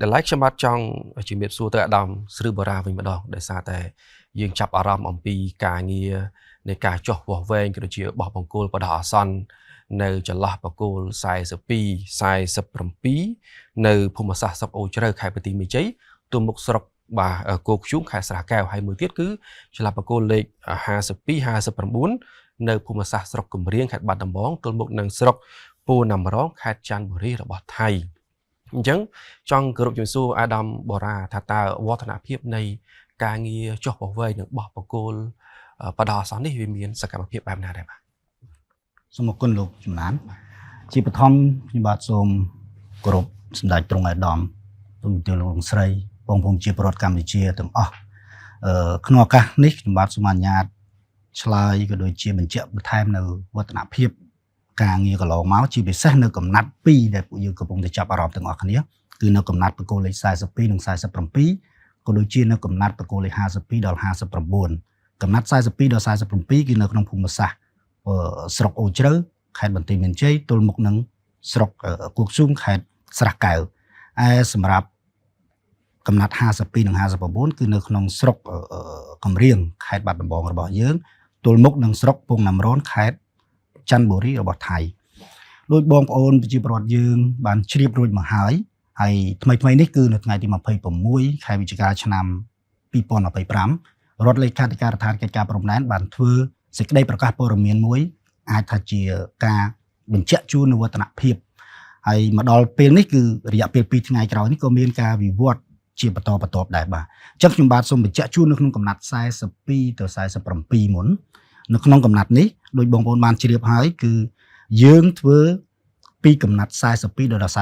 ដែល like ខ្ញុំបាទចង់ជំរាបសួរទៅអាដាមស្រីបរាវិញម្ដងដោយសារតែយើងចាប់អារម្មណ៍អំពីការងារនៃការចោះវាស់វែងក៏ដូចជាបោះបង្គោលបដោះអាសន្ននៅចន្លោះបង្គោល42 47នៅភូមិសាស្ត្រស្រុកអូជ្រៅខេត្តបន្ទាយមានជ័យទៅមុខស្រុកបាទគោកខ្ជុំខេត្តស្រះកែវហើយមួយទៀតគឺចន្លោះបង្គោលលេខ52 59នៅភូមិសាស្ត្រស្រុកគំរៀងខេត្តបាត់ដំបងទល់មុខនឹងស្រុកពូណាំរងខេត្តច័ន្ទបុរីរបស់ថៃអញ្ចឹងចង់គោរពជំរាបសួរអាដាមបូរ៉ាថាតើវឌ្ឍនភាពនៃការងារចុះបវែងនិងបោះបង្គោលបដោះអាសន្ននេះវាមានសកម្មភាពបែបណាដែរបាទសូមអរគុណលោកចំណានជាបឋមខ្ញុំបាទសូមគោរពសម្ដេចទ្រង់អាដាមទូទៅលោកស្រីបងប្អូនជាប្រវត្តិកម្ពុជាទាំងអស់ក្នុងឱកាសនេះខ្ញុំបាទសូមអនុញ្ញាតឆ្លើយក៏ដូចជាបញ្ជាក់បន្ថែមនៅវឌ្ឍនភាពការងារកន្លងមកជាពិសេសនៅកំណាត់2ដែលពួកយើងកំពុងតែចាប់អារម្មណ៍ទាំងអស់គ្នាគឺនៅកំណាត់បង្គោលលេខ42និង47ក៏ដូចជានៅកំណាត់បង្គោលលេខ52ដល់59កំណាត់42ដល់47គឺនៅក្នុងភូមិសាស្ត្រស្រុកអូជ្រៅខេត្តបន្ទាយមានជ័យទល់មុខនឹងស្រុកគោកស៊ូមខេត្តស្រះកែវសម្រាប់កំណាត់52និង59គឺនៅក្នុងស្រុកកំរៀងខេត្តបាត់ដំបងរបស់យើងទល់មុខនឹងស្រុកពងណាំរនខេត្តច័ន្ទបុរីរបស់ថៃដោយបងប្អូនប្រជាពលរដ្ឋយើងបានជ្រាបរួចមកហើយថ្មីនេះគឺនៅថ្ងៃទី26ខែវិច្ឆិកាឆ្នាំ2025រដ្ឋលេខាធិការដ្ឋានកិច្ចការព្រំដែនបានធ្វើសេចក្តីប្រកាសព័ត៌មានមួយអាចថាជាការបញ្ជាក់ជូននូវវឌ្ឍនភាពហើយមកដល់ពេលនេះគឺរយៈពេល2ថ្ងៃក្រោយនេះក៏មានការវិវត្តជាបន្តបន្ទាប់ដែរបាទអញ្ចឹងខ្ញុំបាទសូមបញ្ជាក់ជូននៅក្នុងកំណាត់42ទៅ47មុននៅក្នុងកំណាត់នេះដោយបងប្អូនបានជ្រាបហើយគឺយើងធ្វើពីកំណាត់42ដល់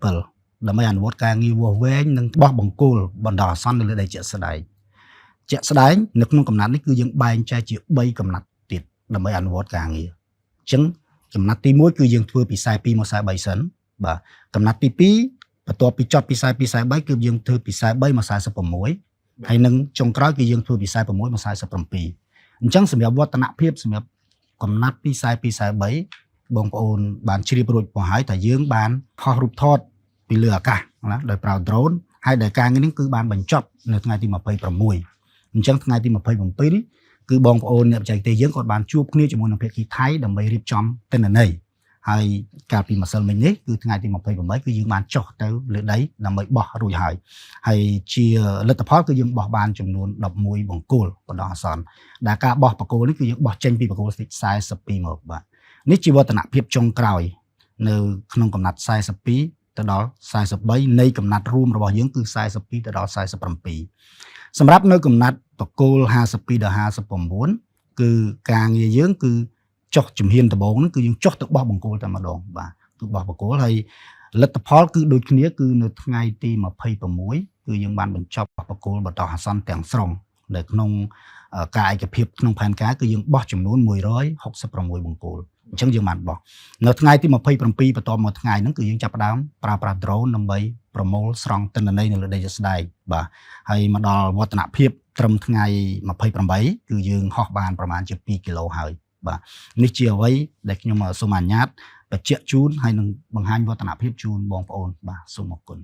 47ដើម្បីអនុវត្តការងារវាស់វែងនិងបោះបង្គោលបណ្ដោះអាសន្ននៅលើដីជាក់ស្ដែងនៅក្នុងកំណាត់នេះគឺយើងបែងចែកជា3កំណាត់ទៀតដើម្បីអនុវត្តការងារអញ្ចឹងកំណាត់ទី1គឺយើងធ្វើពី42មក43សិនបាទកំណាត់ទី2បន្ទាប់ពីចប់ពី42 43គឺយើងធ្វើពី43មក46ហើយនឹងចុងក្រោយគឺយើងធ្វើពី46មក47អញ្ចឹងសម្រាប់វឌ្ឍនភាពសម្រាប់កំណាត់ពី42 43បងប្អូនបានជ្រាបរួចមកហើយថាយើងបានខុសរូបថតពីលើអាកាសណាដោយប្រើ drone ហើយដែលការងារនេះគឺបានបញ្ចប់នៅថ្ងៃទី26អញ្ចឹងថ្ងៃទី27គឺបងប្អូនអ្នកបច្ចេកទេសយើងក៏បានជួបគ្នាជាមួយនឹងភាគីថៃដើម្បីរៀបចំទិន្នន័យហើយកាលពីម្សិលមិញនេះគឺថ្ងៃទី28គឺយើងបានចុះទៅលើដីដើម្បីបោះរួចហើយជាលទ្ធផលគឺយើងបោះបានចំនួន11បង្គោលបដោះអាសន្នដែលការបោះបង្គោលនេះគឺយើងបោះចេញពីបង្គោលទី42មកបាទនេះជាវឌ្ឍនភាពចុងក្រោយនៅក្នុងកំណាត់42ទៅដល់43នៃកំណាត់រួមរបស់យើងគឺ42ទៅដល់47សម្រាប់នៅកំណាត់បង្គោល52ដល់59គឺការងារយើងគឺចុះជំហានដំបូងហ្នឹងគឺយើងចុះទៅបោះបង្គោលតែម្ដងបាទគឺបោះបង្គោលហើយលទ្ធផលគឺដូចគ្នាគឺនៅថ្ងៃទី26គឺយើងបានបញ្ចប់បោះបង្គោលបដោះអាសន្នទាំងស្រុងនៅក្នុងការឯកភាពក្នុងផែនការគឺយើងបោះចំនួន166បង្គោលអញ្ចឹងយើងបានបោះនៅថ្ងៃទី27បន្ទាប់មកថ្ងៃហ្នឹងគឺយើងចាប់ផ្ដើមប្រើប្រាស់ drone ដើម្បីប្រមូលស្រង់ទិន្នន័យនៅលើដីជាក់ស្ដែងបាទហើយមកដល់វឌ្ឍនភាពត្រឹមថ្ងៃ28គឺយើងហោះបានប្រមាណជា2គីឡូហើយបាទនេះជាអ្វីដែលខ្ញុំសូមអនុញ្ញាតបញ្ជាក់ជូនហើយនឹងបង្ហាញវឌ្ឍនភាពជូនបងប្អូនបាទសូមអរគុណ